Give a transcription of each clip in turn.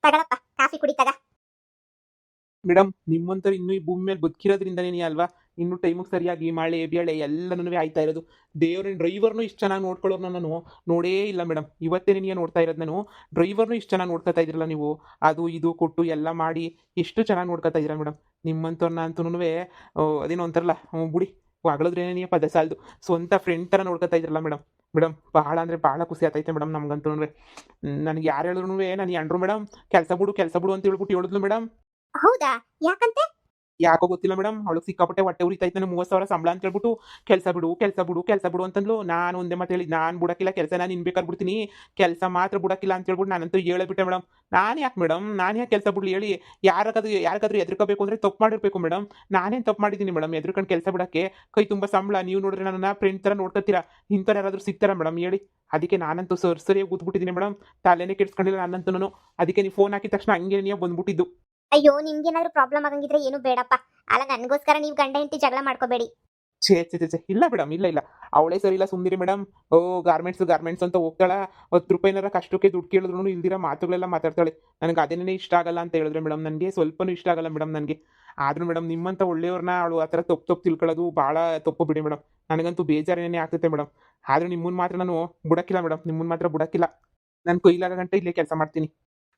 ತಗಳಪ್ಪ coffee ಕುಡಿತಾಗ. Madam ನಿಮ್ಮಂತರು ಇನ್ನೂ ಈ ಭೂಮಿ ಮೇಲೆ ಬದುಕಿರೋದ್ರಿಂದನೇ ಅಲ್ವಾ ಇನ್ನು ಟೈಮಿಗೆ ಸರಿಯಾಗಿ ಮಳೆ ಬೆಳೆ ಎಲ್ಲನೂ ಆಯ್ತಾ ಇರೋದು. ದೇವ್ರ ಡ್ರೈವರ್ನು ಇಷ್ಟು ಚೆನ್ನಾಗಿ ನೋಡ್ಕೊಳ್ಳೋರ್ನ ನಾನು ನೋಡೇ ಇಲ್ಲ ಮೇಡಮ್. ಇವತ್ತೇ ನಿನಗೆ ನೋಡ್ತಾ ಇರೋದು ನಾನು. ಡ್ರೈವರ್ನು ಇಷ್ಟು ಚೆನ್ನಾಗಿ ನೋಡ್ಕೊತಾ ಇದ್ರಲ್ಲ ನೀವು, ಅದು ಇದು ಕೊಟ್ಟು ಎಲ್ಲ ಮಾಡಿ ಎಷ್ಟು ಚೆನ್ನಾಗಿ ನೋಡ್ಕೊತಾ ಇದ್ದೀರಾ ಮೇಡಮ್. ನಿಮ್ಮಂಥವ್ರನ್ನ ಅಂತೂ ಅದೇನೋ ಅಂತಾರಲ್ಲ ಬುಡಿ ಹೊಗಳಿದ್ರೇನೇ ನೀವು ಪದ ಸಾಲದು. ಸ್ವಂತ ಫ್ರೆಂಡ್ ಥರ ನೋಡ್ಕೊತಾ ಇದ್ರಲ್ಲ ಮೇಡಮ್. ಮೇಡಮ್ ಭಾಳ ಅಂದರೆ ಭಾಳ ಖುಷಿ ಆಗ್ತೈತೆ ಮೇಡಮ್ ನಮ್ಗಂತೂ. ನನಗೆ ಯಾರು ಹೇಳಿದ್ರು ನಾನು ಅಂಡ್ರು ಮೇಡಮ್ ಕೆಲಸ ಬಿಡು ಅಂತ ಹೇಳ್ಬಿಟ್ಟು ಹೇಳಿದ್ಲು ಮೇಡಮ್. ಹೌದಾ? ಯಾಕಂತೆ? ಯಾಕೋ ಗೊತ್ತಿಲ್ಲ ಮೇಡಮ್, ಅವಳು ಸಿಕ್ಕಾಪಟ್ಟೆ ಹೊಟ್ಟೆ ಉರಿತೈತೆ. ನಾನು 30,000 ಸಂಬಳ ಅಂತ ಹೇಳ್ಬಿಟ್ಟು ಕೆಲಸ ಬಿಡು ಅಂತಂದ್ಲು. ನಾನು ಒಂದೇ ಮತ್ತೆ ಹೇಳಿ ನಾನು ಬಿಡಕ್ಕಿಲ್ಲ ಕೆಲಸ, ನಾನು ಇನ್ ಬೇಕಾದ್ರೆ ಬಿಡ್ತೀನಿ, ಕೆಲಸ ಮಾತ್ರ ಬಿಡಕ್ಕಿಲ್ಲ ಅಂತ ಹೇಳ್ಬಿಟ್ಟು ನಾನಂತೂ ಹೇಳಬಿಟ್ಟೆ ಮೇಡಮ್. ನಾನು ಯಾಕೆ ಕೆಲಸ ಬಿಡ್ಲಿ ಹೇಳಿ? ಯಾರಿಗಾದ್ರೂ ಎದ್ರಕೋಬೇಕು ಅಂದರೆ ತಪ್ಪು ಮಾಡಿರ್ಬೇಕು ಮೇಡಮ್. ನಾನೇನು ತಪ್ಪು ಮಾಡಿದ್ದೀನಿ ಮೇಡಮ್ ಎದ್ರಕೊಂಡು ಕೆಲಸ ಬಿಡಕ್ಕೆ? ಕೈ ತುಂಬ ಸಂಬಳ, ನೀವು ನೋಡಿದ್ರೆ ನನ್ನ ಫ್ರೆಂಡ್ ಥರ ನೋಡ್ಕೊತೀರಾ. ಇಂಥವ್ರು ಯಾರಾದರೂ ಸಿಗ್ತಾರಾ ಮೇಡಮ್ ಹೇಳಿ? ಅದಕ್ಕೆ ನಾನಂತೂ ಸರಿಯಾಗಿ ಕೂತ್ಬಿಟ್ಟಿದ್ದೀನಿ ಮೇಡಮ್. ತಲೆನೇ ಕೆಡ್ಸ್ಕೊಂಡಿಲ್ಲ ನಾನಂತೂ. ಅದಕ್ಕೆ ನೀವು ಫೋನ್ ಹಾಕಿದ ತಕ್ಷಣ ಹಂಗೆ ನೀವು ಬಂದ್ಬಿಟ್ಟಿದ್ದು. ಅಯ್ಯೋ, ನಿಮ್ಗೇನಾದ್ರೂ ಪ್ರಾಬ್ಲಮ್ ಆಗಂಗಿದ್ರೆ ಏನು ಬೇಡಪ್ಪ. ಅಲ್ಲ, ನನಗೋಸ್ಕರ ನೀವು ಗಂಡ ಹೆಂಡತಿ ಜಗಳ ಮಾಡ್ಕೋಬೇಡಿ. ಛೇ ಇಲ್ಲ ಮೇಡಮ್, ಇಲ್ಲ ಅವಳೇ ಸರಿ ಇಲ್ಲ, ಸುಮ್ಮನಿರಿ ಮೇಡಮ್. ಗಾರ್ಮೆಂಟ್ಸ್ ಅಂತ ಹೋಗ್ತಾಳ. 10 ರೂಪಾಯಿನಾರ ಕಷ್ಟಕ್ಕೆ ದುಡ್ಡು ಕೇಳಿದ್ರು ಇಲ್ದಿರ ಮಾತುಗಳೆಲ್ಲ ಮಾತಾಡ್ತಾಳೆ. ನನಗೆ ಅದೇನೇ ಇಷ್ಟ ಆಗಲ್ಲ ಅಂತ ಹೇಳಿದ್ರೆ ಮೇಡಮ್, ನನಗೆ ಸ್ವಲ್ಪನೂ ಇಷ್ಟ ಆಗಲ್ಲ ಮೇಡಮ್ ನನಗೆ. ಆದ್ರೂ ಮೇಡಮ್ ನಿಮ್ಮಂಥ ಒಳ್ಳೆಯವ್ರನ್ನ ಅವಳು ಆ ಥರ ತಪ್ಪು ತಿಳ್ಕೊಳ್ಳೋದು ಭಾಳ ತಪ್ಪು ಬಿಡಿ ಮೇಡಮ್. ನನಗಂತೂ ಬೇಜಾರೇನೇ ಆಗ್ತೈತೆ ಮೇಡಮ್. ಆದರೂ ನಿಮ್ಮನ್ನ ಮಾತ್ರ ನಾನು ಬಿಡಕ್ಕಿಲ್ಲ ಮೇಡಮ್, ನಿಮ್ಮನ್ನ ಮಾತ್ರ ಬಿಡಕ್ಕಿಲ್ಲ. ನಾನು ಕೈಲಾಗ ಗಂಟೆ ಇಲ್ಲೇ ಕೆಲಸ ಮಾಡ್ತೀನಿ.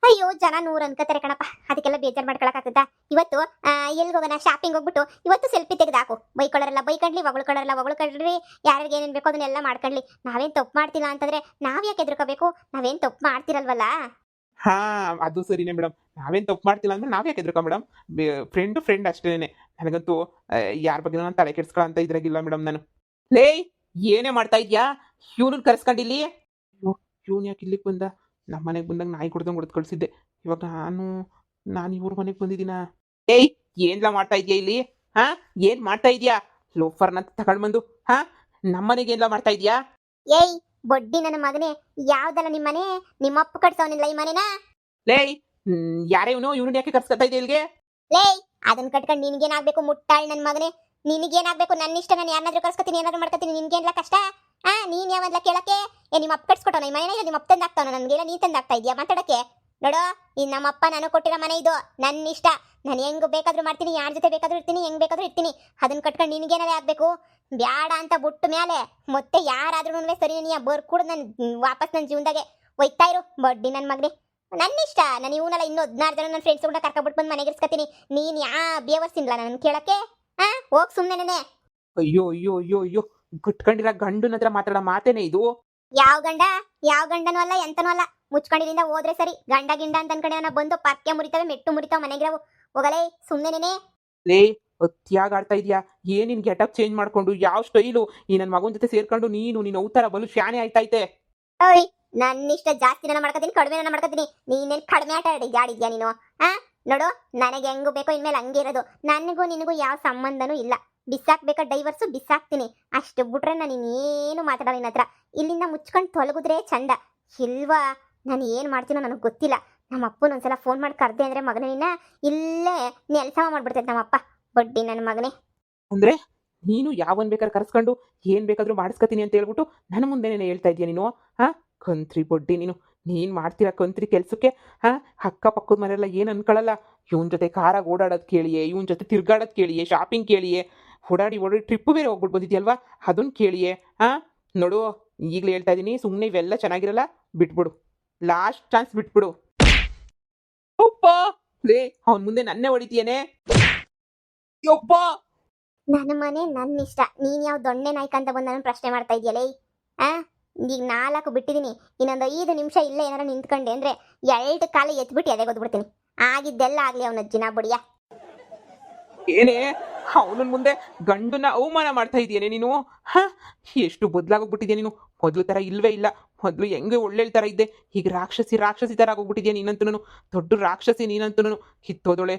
ಅಯ್ಯೋ, ಜನ 100 ಅನ್ಕೋತಾರೆ ಕಣಪ್ಪ. ಅದಕ್ಕೆಲ್ಲ ಬೇಜಾರು ಮಾಡ್ಕೊಳಕ್ಕಾಗ್ತದ? ಇವತ್ತು ಎಲ್ಲಿಗೆ ಹೋಗೋಣ? ಶಾಪಿಂಗ್ ಹೋಗ್ಬಿಟ್ಟು ಇವತ್ತು ಸೆಲ್ಫಿ ತೆಗೆದಾಕು. ಬೈಕೊಳ್ಳೋರೆಲ್ಲ ಬೈಕೊಂಡ್ಲಿ, ಹೊಗಳ್ಕೊಂಡ್ರಿ, ಯಾರಿಗೆ ಏನೇನು ಬೇಕೋ ಅದನ್ನೆಲ್ಲ ಮಾಡ್ಕೊಂಡ್ಲಿ. ನಾವೇನು ತಪ್ಪು ಮಾಡ್ತಿಲ್ಲ ಅಂತಂದ್ರೆ ನಾವ್ ಯಾಕೆ ಎದ್ರಕೋಬೇಕು? ನಾವೇನು ತಪ್ಪು ಮಾಡ್ತಿರಲ್ವಲ್ಲ. ಹಾ, ಅದು ಸರಿನೇ ಮೇಡಮ್. ನಾವೇನು ತಪ್ಪು ಮಾಡ್ತಿಲ್ಲ ಅಂದ್ರೆ ನಾವ್ ಯಾಕೆ ಎದ್ರಕ ಮೇಡಮ್? ಫ್ರೆಂಡ್ ಅಷ್ಟೇನೆ. ನನಗಂತೂ ಯಾರ ಬಗ್ಗೆ ನಾನು ತಲೆ ಕೆಡ್ಸ್ಕೊಳ್ಳೋ ಅಂತ ಇದ್ರಾಗಿಲ್ಲ ಮೇಡಮ್ ನಾನು. ಲೇ, ಏನೇ ಮಾಡ್ತಾ ಇದ್ಯಾ? ಇವ್ನನ್ನ ಕರ್ಸ್ಕೊಂಡಿಲ್ಲಿ. ಇವ್ನು ಯಾಕೆ ಇಲ್ಲಿಗೆ ಬಂದ? ನಮ್ಮ ಮನೆಗೆ ಬಂದಾಗ ನಾಯಿ ಕೊಡ್ದಂಗೆ ಹೊಡೆದು ಕಳಿಸಿದ್ದೆ. ಇವಾಗ ನಾನು ಇವ್ರ ಮನೆಗೆ ಬಂದಿದ್ದೀನ. ಏಯ್, ಏನ್ಲ ಮಾಡ್ತಾ ಇದೆಯಾ ಇಲ್ಲಿ? ಹಾ, ಏನು ಮಾಡ್ತಾ ಇದೆಯಾ? ಲೋಫರ್ನ ತಗೊಂಡು ಬಂದು ನಮ್ಮ ಮನೆಗೆ ಏನ್ಲ ಮಾಡ್ತಾ ಇದೆಯಾ? ಏಯ್ ಬಡ್ಡಿ ನನ್ನ ಮಗನೇ, ಯಾವ್ದಲ್ಲ ನಿಮ್ಮನೆ? ನಿಮ್ಮಪ್ಪ ಕಟ್ಸವನಿಲ್ಲ ಈ ಮನೆನಾ? ಲೇಯ್, ಯಾರೇ ಇವನು ಯಾಕೆ ಕರ್ಸ್ಕೊತಾ ಇದೆಯಾ ಇಲ್ಲಿಗೆ? ಲೇಯ್, ಅದನ್ನ ಕಟ್ಕೊಂಡು ನಿನ್ಗೇನಾಗ್ಬೇಕು ಮುಟ್ಟಾಳ್ ನನ್ನ ಮಗನೇ? ನಿನಗೇನಾಗ್ಬೇಕು? ನನ್ನ ಇಷ್ಟ, ನಾನು ಯಾರನ್ನಾದ್ರೂ ಕರ್ಸ್ಕೊತೀನಿ, ಏನಾದ್ರು ಮಾಡ್ಕೊತೀನಿ. ನಿನ್ಗೇನ್ಲ ಕಷ್ಟ? ನೀನ್ ಯಾವನ್ಲ ಕೇಳಕ್ಕೆ? ನಿಮ್ಮ ಅಪ್ಪ ಕಟ್ಸ್ಕೊಟ್ಟವನ ಈ ಮನೆನ? ಇಲ್ಲ ನಿಮ್ಮ ಅಪ್ಪ ತಂದಾಗ್ತಾವನ? ನನಗೆಲ್ಲ ನೀ ತಂದಾಗ್ತಾ ಇದೆಯಾ ಮಾತಾಡಕ್ಕೆ? ನೋಡೋ, ಇದು ನಮ್ಮಪ್ಪ ನಾನು ಕೊಟ್ಟಿರೋ ಮನೆ, ಇದು ನನ್ನ ಇಷ್ಟ. ನಾನು ಹೆಂಗ್ ಬೇಕಾದ್ರೂ ಮಾಡ್ತೀನಿ, ಯಾರ ಜೊತೆ ಬೇಕಾದ್ರೂ ಇರ್ತೀನಿ, ಹೆಂಗ್ ಬೇಕಾದ್ರೂ ಇರ್ತೀನಿ. ಅದನ್ನ ಕಟ್ಕೊಂಡು ನಿನಗೇನಾರೇ ಆಗ್ಬೇಕು? ಬ್ಯಾಡ ಅಂತ ಬಿಟ್ಟು ಮೇಲೆ ಮತ್ತೆ ಯಾರಾದ್ರೂ ಸರಿ ನೀ ಬರ್ಕೂಡ ನನ್ನ ವಾಪಸ್ ನನ್ನ ಜೀವನದಾಗೆ ಒಯ್ತಾ ಇರು. ಬಡ್ಡಿ ನನ್ನ ಮಗನೇ, ನನ್ನ ಇಷ್ಟ. ನಾನು ಇವನೆಲ್ಲ ಇನ್ನೂ 16 ಜನ ನನ್ನ ಫ್ರೆಂಡ್ಸ್ ಕೂಡ ಕರ್ಕೊಬಿಟ್ಟು ಬಂದು ಮನೆಗೆ ಇರ್ಸ್ಕೊತೀನಿ. ನೀನ್ ಬೇವರ್ಸಿನ್ಲ ನನ್ನ ಕೇಳಕ್ಕೆ? ಹೋಗ್ ಸುಮ್ಮನೆ. ಅಯ್ಯೋ, ಗುಟ್ಕೊಂಡಿರ ಗಂಡನ ಹತ್ರ ಮಾತಾಡೋ ಮಾತೇನೆ ಇದು? ಯಾವ ಗಂಡನೂ ಅಲ್ಲ, ಎಂತನೂ ಅಲ್ಲ. ಮುಚ್ಕೊಂಡಿರಿಂದ ಹೋದ್ರೆ ಸರಿ. ಗಂಡ ಅಂತ ಅನ್ಕೊಂಡೆ ಬಂದು ಪರ್ಕೆ ಮುರಿತಾವೆ, ಮೆಟ್ಟು ಮುರಿತಾವೆ ಮನೆಗಿರವು. ಹೋಗಲೇ ಸುಮ್ಮನೆ. ಲೇ, ಅತ್ಯಾಗ ಆಡ್ತಾ ಇದೆಯಾ? ಏನ್ ನಿನ್ ಗೆಟಪ್ ಚೇಂಜ್ ಮಾಡ್ಕೊಂಡು ಯಾವ ಸ್ಟೈಲು ಈ ನನ್ನ ಮಗನ ಜೊತೆ ಸೇರ್ಕೊಂಡು ನೀನು ಅವತಾರ ಬಲು ಶಾನೆ ಆಯ್ತೈತೆ. ಓಯ್, ನನ್ನ ಇಷ್ಟ ಜಾಸ್ತಿ ನಾನು ಮಾಡ್ಕೊತೀನಿ, ಕಡಿಮೆ ನಾನು ಮಾಡ್ಕೊತೀನಿ. ನೀನೇನು ಕಡಿಮೆ ಆಟ ಆಡಿದ್ಯಾ ನೀನು? ನೋಡು, ನನಗೆ ಹೆಂಗು ಬೇಕೋ ಇನ್ಮೇಲೆ ಹಂಗೆ ಇರೋದು. ನನಗೂ ನಿನಗೂ ಯಾವ ಸಂಬಂಧನೂ ಇಲ್ಲ. ಬಿಸಾಕ್ಬೇಕಾ ಡೈವರ್ಸು ಬಿಸಾಕ್ತೀನಿ, ಅಷ್ಟು ಬಿಟ್ರೆ ನಾನು ಇನ್ನೇನು ಮಾತಾಡೋ ನಿನ್ನ ಹತ್ರ. ಇಲ್ಲಿಂದ ಮುಚ್ಕೊಂಡು ತೊಲಗಿದ್ರೆ ಚಂದ. ಇಲ್ವಾ, ನಾನು ಏನು ಮಾಡ್ತೀನೋ ನನಗೆ ಗೊತ್ತಿಲ್ಲ. ನಮ್ಮ ಅಪ್ಪನ ಒಂದ್ಸಲ ಫೋನ್ ಮಾಡಿ ಕರ್ದೆ ಅಂದ್ರೆ ಮಗನ ನಿನ್ನ ಇಲ್ಲೇ ನೆಲಸಮ ಮಾಡ್ಬಿಡ್ತೈತೆ ನಮ್ಮಪ್ಪ. ಬಡ್ಡಿ ನನ್ನ ಮಗನೇ. ಅಂದ್ರೆ ನೀನು ಯಾವನ್ ಬೇಕಾದ್ರೆ ಕರ್ಸ್ಕೊಂಡು ಏನ್ ಬೇಕಾದ್ರೂ ಮಾಡಿಸ್ಕೊತೀನಿ ಅಂತ ಹೇಳ್ಬಿಟ್ಟು ನನ್ನ ಮುಂದೆನೇ ಹೇಳ್ತಾ ಇದೀಯ ನೀನು? ಕಂತ್ರಿ ಬಡ್ಡಿ ನೀನ್ ಮಾಡ್ತೀರಾ ಕಂತ್ರಿ ಕೆಲ್ಸಕ್ಕೆ? ಅಕ್ಕಪಕ್ಕದ ಮನೆಯಲ್ಲ ಏನ್ ಅನ್ಕೊಳ್ಳಲ್ಲ? ಇವನ್ ಜೊತೆ ಕಾರಾಗ ಓಡಾಡೋದ್ ಕೇಳಿಯೇ, ಇವನ್ ಜೊತೆ ತಿರ್ಗಾಡೋದ್ ಕೇಳಿಯೇ, ಶಾಪಿಂಗ್ ಕೇಳಿಯೇ, ಓಡಾಡಿ ಟ್ರಿಪ್ ಬೇರೆ ಹೋಗ್ಬಿಟ್ಟು ಬಂದಿದ್ಯಲ್ವಾ ಅದನ್ನ ಕೇಳಿಯೇ. ನೋಡು, ಈಗಲೇ ಹೇಳ್ತಾ ಇದೀನಿ, ಸುಮ್ಮನೆ ಇವೆಲ್ಲ ಚೆನ್ನಾಗಿರಲ್ಲ, ಬಿಟ್ಬಿಡು. ಲಾಸ್ಟ್ ಚಾನ್ಸ್ ಬಿಟ್ಬಿಡು. ಲೇ, ಅವನ್ ಮುಂದೆ ನನ್ನೇ ಹೊಡಿತೀಯೇನೆ? ನನ್ನ ಮನೆ ನನ್ನ ಇಷ್ಟ. ನೀನ್ ಯಾವ ದೊಣ್ಣೆ ನಾಯ್ಕ ಅಂತ ಬಂದು ನಾನು ಪ್ರಶ್ನೆ ಮಾಡ್ತಾ ಇದೆಯಲ್ಲ? ಈಗ 4 ಬಿಟ್ಟಿದ್ದೀನಿ, ಇನ್ನೊಂದು 5 ನಿಮಿಷ ಇಲ್ಲೇ ಏನಾರ ನಿಂತ್ಕೊಂಡೆ ಅಂದ್ರೆ 2 ಕಾಲ ಎತ್ಬಿಟ್ಟು ಎದೆ ಗೊದ್ಬಿಡ್ತೀನಿ. ಆಗಿದ್ದೆಲ್ಲ ಆಗ್ಲಿ ಅವನ ಅಜ್ಜಿನ ಬಡಿಯ. ಏನೇ ಅವನ ಮುಂದೆ ಗಂಡನ ಅವಮಾನ ಮಾಡ್ತಾ ಇದೀಯೇನೆ ನೀನು? ಎಷ್ಟು ಬದಲಾಗೋಗ್ಬಿಟ್ಟಿದ್ಯಾ ನೀನು. ಮೊದಲು ಥರ ಇಲ್ವೇ ಇಲ್ಲ. ಮೊದಲು ಹೆಂಗೆ ಒಳ್ಳೆ ಥರ ಇದ್ದೆ, ಈಗ ರಾಕ್ಷಸಿ ಥರ ಆಗೋಗ್ಬಿಟ್ಟಿದ್ಯಾ ನೀನಂತೂ. ದೊಡ್ಡ ರಾಕ್ಷಸಿ ನೀನಂತೂ. ಕಿತ್ತೋದೊಳೆ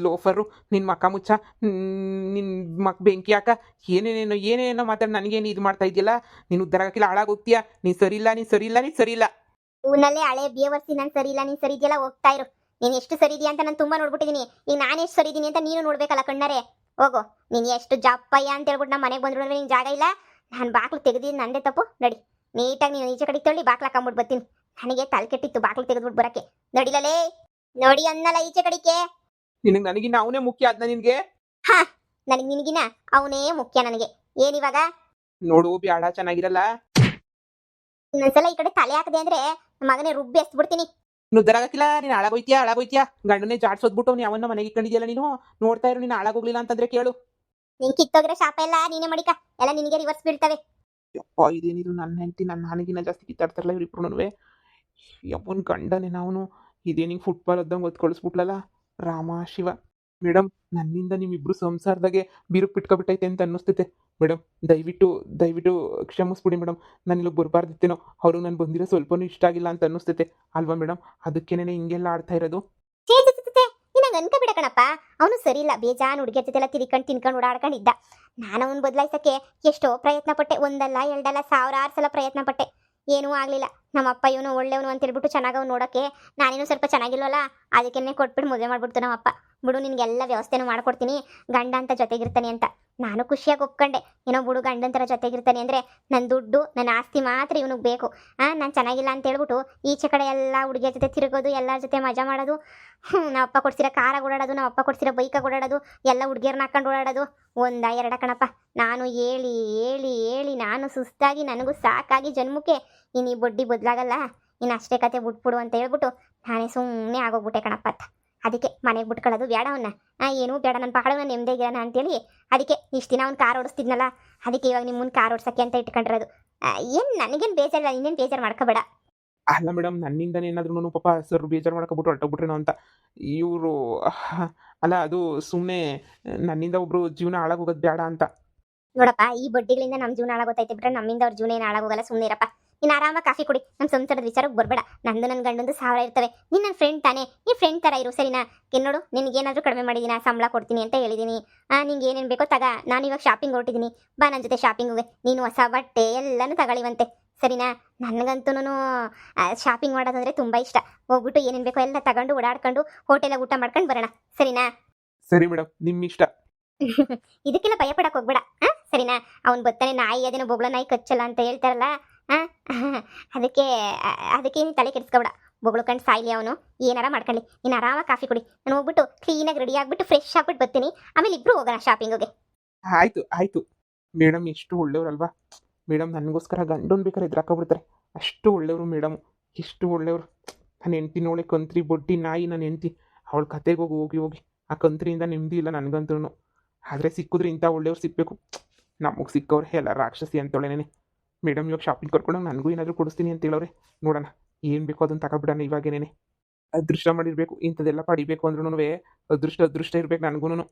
ಲೋಫರು, ನಿನ್ನ ಮಕ್ಕ ಮುಚ್ಚ, ನಿನ್ನ ಬೆಂಕಿ ಹಾಕ, ಏನೇನೋ ಮಾತಾಡಿ ನನಗೇನು ಇದು ಮಾಡ್ತಾ ಇದೆಯಲ್ಲ. ನೀನು ಉದ್ದಾರ ಹಾಕಿಲ್ಲ, ಹಾಳಾಗೋಗ್ತೀಯಾ. ನೀನು ಸರಿ ಇಲ್ಲ. ಊನಲ್ಲೇ ಹಳೆ ಬೇವರ್ಸಿ ನಾನು ಸರಿ ಇಲ್ಲ, ನೀನು ಸರಿ ಇದೆಯಲ್ಲ, ಹೋಗ್ತಾ ಇರು. ನೀನು ಎಷ್ಟು ಸರಿ ಇದೆಯಾ ಅಂತ ನಾನು ತುಂಬಾ ನೋಡ್ಬಿಟ್ಟಿದ್ದೀನಿ. ಈಗ ನಾನು ಎಷ್ಟು ಸರಿ ಇದ್ದೀನಿ ಅಂತ ನೀನು ನೋಡ್ಬೇಕಲ್ಲ ಕಣ್ಣಾರೆ. ಹೋಗು, ನೀನು ಎಷ್ಟು ಜಪ್ಪಯ್ಯ ಅಂತ ಹೇಳ್ಬಿಟ್ಟು ನಮ್ಮ ಮನೆಗೆ ಬಂದ್ರು ನಿನ್ ಜಾಗ ಇಲ್ಲ. ನಾನು ಬಾಕ್ಲು ತೆಗೆದಿದ್ದು ನಂದೇ ತಪ್ಪು. ನಡಿ, ನೀಟಾಗಿ ನೀನು ಈಚೆ ಕಡೆ ತೊಳ್ಳಿ ಬಾಕ್ಲು ಹಾಕೊಂಬಿಟ್ಟು ಬರ್ತೀನಿ. ನನಗೆ ತಲೆ ಕೆಟ್ಟಿತ್ತು ಬಾಕ್ಲು ತೆಗೆದ್ಬಿಟ್ಟು ಬರೋಕ್ಕೆ. ನಡಿಲಲೇ. ನೋಡಿ ಅನ್ನಲ್ಲ ಈಚೆ ಕಡಿಕೆ. ನಿನಗೆ ನನಗಿನ್ನ ಅವನೇ ಮುಖ್ಯ ಅದನ್ನ ನಿನಗೆ. ಹಾ, ನನಗೆ ನಿನಗಿನ ಅವನೇ ಮುಖ್ಯ ನನಗೆ. ಏನಿವಾಗ ನೋಡು ಬ್ಯಾಡ, ಚೆನ್ನಾಗಿರಲ್ಲ. ಇನ್ನೊಂದ್ಸಲ ಈ ಕಡೆ ತಲೆ ಹಾಕದೆ ಅಂದ್ರೆ ಮಗನೇ ರುಬ್ಬಿ ಎಸ್ಬಿಡ್ತೀನಿ. ನೀನು ಉದ್ದಾರಾಗಕ್ಕಿಲ್ಲ, ನೀನು ಹಾಳಾಗೋಯ್ತೀಯಾ. ಗಂಡನೇ ಜಾಡ್ಸೋದ್ಬಿಟ್ಟು ನೀನು ಅವನ್ನ ಮನೆಗೆ ಇಟ್ಕೊಂಡಿದ್ಯಲ್ಲ. ನೀನು ನೋಡ್ತಾ ಇರು, ನೀನು ಹಾಳಾಗೋಗ್ಲಿಲ್ಲ ಅಂತಂದ್ರೆ ಕೇಳು. ನಿನ್ ಕಿತ್ತೋಗಿರೋ ಶಾಪ ಎಲ್ಲ ನೀನೇ ಮಡಿಕ, ಎಲ್ಲ ನಿನಗೆ ರಿವರ್ಸ್ ಬೀಳ್ತವೆ. ಯಪ್ಪ, ಇದೇನಿದು ನನ್ನ ಹೆಂಡತಿ ನನ್ನ ನನಗಿನ್ನ ಜಾಸ್ತಿ ಕಿತ್ತಾಡ್ತಾರಲ್ಲ ಇವ್ರಿಬ್ರು. ಯಪ್ಪನ್ ಗಂಡನೇ ನಾವು. ಇದೇನಿಗೆ ಫುಟ್ಬಾಲ್ ಅದ್ದಂಗೆ ಒತ್ತು ಕಳಿಸ್ಬಿಟ್ಲಲ್ಲ. ರಾಮ ಶಿವ. ಮೇಡಮ್, ನನ್ನಿಂದ ನಿಮ್ಮಿಬ್ರು ಸಂಸಾರದಾಗೆ ಬಿರುಕು ಬಿಟ್ಕೊಬಿಟ್ಟೈತೆ ಅಂತ ಅನ್ನಿಸ್ತೈತೆ ಮೇಡಮ್. ದಯವಿಟ್ಟು ಕ್ಷಮಿಸ್ಬಿಡಿ ಮೇಡಮ್. ನಾನು ಇಲ್ಲಿಗೆ ಬರಬಾರ್ದಿತ್ತೇನೋ. ಅವ್ರಿಗೆ ನಾನು ಬಂದಿರೋ ಸ್ವಲ್ಪನೂ ಇಷ್ಟ ಆಗಿಲ್ಲ ಅಂತ ಅನ್ನಿಸ್ತೈತೆ ಅಲ್ವಾ ಮೇಡಮ್? ಅದಕ್ಕೇನೆ ಹಿಂಗೆಲ್ಲ ಆಡ್ತಾ ಇರೋದು. ನಿನಗೆ ಅನ್ಕ ಬಿಡಕಣಪ್ಪ, ಅವನು ಸರಿ ಇಲ್ಲ. ಬೇಜಾನ್ ಹುಡುಗಿಯ ಜೊತೆಲ್ಲ ತಿರ್ಕೊಂಡು ತಿನ್ಕೊಂಡು ಓಡಾಡ್ಕೊಂಡಿದ್ದ. ನಾನು ಅವನು ಬದಲಾಯಿಸಕ್ಕೆ ಎಷ್ಟೋ ಪ್ರಯತ್ನ ಪಟ್ಟೆ. ಒಂದಲ್ಲ ಎರಡಲ್ಲ 1000 ಸಲ ಪ್ರಯತ್ನ ಪಟ್ಟೆ. ಏನೂ ಆಗಲಿಲ್ಲ. ನಮ್ಮಪ್ಪ ಇವನು ಒಳ್ಳೆಯವನು ಅಂತ ಹೇಳ್ಬಿಟ್ಟು ಚೆನ್ನಾಗಿ ಅವ್ನು ನೋಡೋಕ್ಕೆ ನಾನೇನು ಸ್ವಲ್ಪ ಚೆನ್ನಾಗಿಲ್ವಲ್ಲ, ಅದಕ್ಕೇನೆ ಕೊಟ್ಬಿಟ್ಟು ಮದುವೆ ಮಾಡ್ಬಿಡ್ತು ನಮ್ಮಪ್ಪ. ಬಿಡು, ನಿನಗೆಲ್ಲ ವ್ಯವಸ್ಥೆನೂ ಮಾಡ್ಕೊಡ್ತೀನಿ, ಗಂಡ ಅಂತ ಜೊತೆಗಿರ್ತಾನೆ ಅಂತ. ನಾನು ಖುಷಿಯಾಗಿ ಒಪ್ಕೊಂಡೆ. ಏನೋ ಬಿಡು, ಗಂಡನ ಥರ ಜೊತೆಗಿರ್ತಾನೆ ಅಂದರೆ ನನ್ನ ದುಡ್ಡು ನನ್ನ ಆಸ್ತಿ ಮಾತ್ರ ಇವನಿಗೆ ಬೇಕು. ನಾನು ಚೆನ್ನಾಗಿಲ್ಲ ಅಂತ ಹೇಳ್ಬಿಟ್ಟು ಈಚೆ ಕಡೆ ಎಲ್ಲ ಹುಡುಗಿಯ ಜೊತೆ ತಿರುಗೋದು, ಎಲ್ಲರ ಜೊತೆ ಮಜಾ ಮಾಡೋದು. ನಮ್ಮಪ್ಪ ಕೊಡ್ಸಿರೋ ಕಾರಾಗ ಓಡಾಡೋದು, ನಮ್ಮಪ್ಪ ಕೊಡ್ಸಿರೋ ಬೈಕಾಗ ಓಡಾಡೋದು, ಎಲ್ಲ ಹುಡುಗಿಯರನ್ನ ಹಾಕೊಂಡು ಓಡಾಡೋದು. ಎರಡ ಕಣಪ್ಪ. ನಾನು ಹೇಳಿ ಹೇಳಿ ಹೇಳಿ ನಾನು ಸುಸ್ತಾಗಿ, ನನಗೂ ಸಾಕಾಗಿ ಜನ್ಮಕ್ಕೆ ಇನ್ನು ಈ ಬಡ್ಡಿ ಬದಲಾಗಲ್ಲ, ಇನ್ನು ಅಷ್ಟೇ ಕತೆ ಬಿಟ್ಬಿಡು ಅಂತ ಹೇಳ್ಬಿಟ್ಟು ನಾನೇ ಸುಮ್ಮನೆ ಆಗೋಗ್ಬಿಟ್ಟೆ ಕಣಪ್ಪ ಅಂತ. ಅದಕ್ಕೆ ಮನೆಗೆ ಬಿಟ್ಕೊಳ್ಳೋದು ಬೇಡ ಅವನ್ನ. ಏನೂ ಬೇಡ, ನನ್ನ ಪಾಡು ನಾನು ನೆಮ್ಮದಿಗಿರೋಣ ಅಂತೇಳಿ ಅದಕ್ಕೆ ಇಷ್ಟು ದಿನ ಅವ್ನು ಕಾರ್ ಓಡಿಸ್ತಿದ್ನಲ್ಲ, ಅದಕ್ಕೆ ಇವಾಗ ನಿಮ್ಮನ್ನ ಕಾರ್ ಓಡಿಸೋಕ್ಕೆ ಅಂತ ಇಟ್ಕೊಂಡಿರೋದು. ಏನು ನನಗೇನು ಬೇಜಾರಿಲ್ಲ, ಇನ್ನೇನು ಬೇಜಾರು ಮಾಡ್ಕೋಬೇಡ. ಅಲ್ಲ ಮೇಡಮ್, ನನ್ನಿಂದನೇ ಏನಾದ್ರೂ ಪಾಪ ಸರ್ ಬೇಜಾರು ಮಾಡ್ಕೊಬಿಟ್ಟು ಹೊರಟೋಗ್ಬಿಟ್ರೇನೋ ಅಂತ ಇವರು. ಅಲ್ಲ, ಅದು ಸುಮ್ಮನೆ ನನ್ನಿಂದ ಒಬ್ರು ಜೀವನ ಹಾಳಾಗೋಗೋದು ಬೇಡ ಅಂತ. ನೋಡಪ್ಪ, ಈ ಬಡ್ಡಿಗಳಿಂದ ನಮ್ಮ ಜೀವನ ಹಾಳಾಗೋತೈತೆ ಬಿಟ್ರೆ ನಮ್ಮಿಂದ ಅವ್ರ ಜೀವನ ಏನು ಹಾಳಾಗೋಗಲ್ಲ. ಸುಮ್ಮನೆ ಇರಪ್ಪ. ನೀನು ಆರಾಮಾಗಿ ಕಾಫಿ ಕುಡಿ, ನಮ್ಮ ಸಂಸಾರದ ವಿಚಾರಕ್ಕೆ ಬರಬೇಡ. ನಂದು ನನ್ನ ಗಂಡಂದು 1000 ಇರ್ತವೆ. ನೀನು ನನ್ನ ಫ್ರೆಂಡ್ ತಾನೇ, ನೀ ಫ್ರೆಂಡ್ ಥರ ಇರು ಸರಿನಾ? ನೋಡು, ನಿನಗೇನಾದರೂ ಕಡಿಮೆ ಮಾಡಿದ್ದೀನಿ, ಸಂಬಳ ಕೊಡ್ತೀನಿ ಅಂತ ಹೇಳಿದ್ದೀನಿ. ನಿಂಗೆ ಏನೇನು ಬೇಕೋ ತಗ. ನಾನು ಇವಾಗ ಶಾಪಿಂಗ್ ಹೊರಟಿದ್ದೀನಿ, ಬಾ ನನ್ನ ಜೊತೆ ಶಾಪಿಂಗಿಗೆ. ನೀನು ಹೊಸ ಬಟ್ಟೆ ಎಲ್ಲನೂ ತಗೊಳ್ಳಿವಂತೆ ಸರಿನಾ? ನನಗಂತೂ ಶಾಪಿಂಗ್ ಮಾಡೋದಂದ್ರೆ ತುಂಬ ಇಷ್ಟ. ಹೋಗ್ಬಿಟ್ಟು ಏನೇನು ಬೇಕೋ ಎಲ್ಲ ತಗೊಂಡು ಓಡಾಡ್ಕೊಂಡು ಹೋಟೆಲಾಗ ಊಟ ಮಾಡ್ಕೊಂಡು ಬರೋಣ ಸರಿನಾ? ಸರಿ ಮೇಡಮ್, ನಿಮ್ಮ ಇಷ್ಟ. ಇದಕ್ಕೆಲ್ಲ ಭಯ ಪಡಕ್ಕೆ ಹೋಗ್ಬೇಡ, ಸರಿನಾ? ಅವ್ನು ಬರ್ತಾನೆ, ನಾಯಿ ಅದೇನೋ ಬೊಗಳ ನಾಯಿ ಕಚ್ಚಲ್ಲ ಅಂತ ಹೇಳ್ತಾರಲ್ಲ, ಅದಕ್ಕೆ ನೀನು ತಲೆ ಕೆಡಿಸ್ಕೊಬೇಡ. ಬೊಗಳು ಕಂಡು ಸಾಯ್ಲಿ ಅವನು, ಏನಾರ ಮಾಡ್ಕೊಳ್ಳಿ. ನೀನು ಆರಾಮಾಗಿ ಕಾಫಿ ಕುಡಿ. ನಾನು ಹೋಗ್ಬಿಟ್ಟು ಕ್ಲೀನಾಗಿ ರೆಡಿ ಆಗಿಬಿಟ್ಟು ಫ್ರೆಶ್ ಆಗ್ಬಿಟ್ಟು ಬರ್ತೀನಿ. ಆಮೇಲೆ ಇಬ್ಬರು ಹೋಗೋಣ ಶಾಪಿಂಗಿಗೆ. ಆಯ್ತು ಮೇಡಮ್, ಎಷ್ಟು ಒಳ್ಳೆಯವ್ರಲ್ವಾ ಮೇಡಮ್. ನನಗೋಸ್ಕರ ಗಂಡನ್ ಬೇಕಾದ್ರೆ ಎದುರಾಕೊಬಿಡ್ತಾರೆ, ಅಷ್ಟು ಒಳ್ಳೆಯವರು ಮೇಡಮ್, ಎಷ್ಟು ಒಳ್ಳೆಯವರು. ನನ್ನ ಹೆಂಡ್ತಿ ನೋಳೆ ಕಂತ್ರಿ ಬೊಡ್ಡಿ ನಾಯಿ ನನ್ನ ಹೆಂಡ್ತಿ. ಅವಳ ಕತೆಗೆ ಹೋಗಿ ಆ ಕಂತ್ರಿಯಿಂದ ನೆಮ್ಮದಿ ಇಲ್ಲ ನನಗಂತೂ. ಆದರೆ ಸಿಕ್ಕಿದ್ರೆ ಇಂಥ ಒಳ್ಳೆಯವ್ರು ಸಿಗಬೇಕು. ನಮಗೆ ಸಿಕ್ಕವ್ರೆ ಎಲ್ಲ ರಾಕ್ಷಸಿ ಅಂತೇಳೇನೆ ಮೇಡಮ್. ಇವಾಗ ಶಾಪಿಂಗ್ ಕರ್ಕೊಂಡು ನನಗೂ ಏನಾದರೂ ಕೊಡಿಸ್ತೀನಿ ಅಂತ ಹೇಳೋರೆ. ನೋಡೋಣ ಏನು ಬೇಕೋ ಅದನ್ನು ತಗೊಬಿಡೋಣ ಇವಾಗೇನೇನೆ. ಅದೃಷ್ಟ ಮಾಡಿರಬೇಕು, ಇಂಥದ್ದೆಲ್ಲ ಪಡಿಬೇಕು ಅಂದ್ರೂ ಅದೃಷ್ಟ ಇರಬೇಕು ನನಗೂ.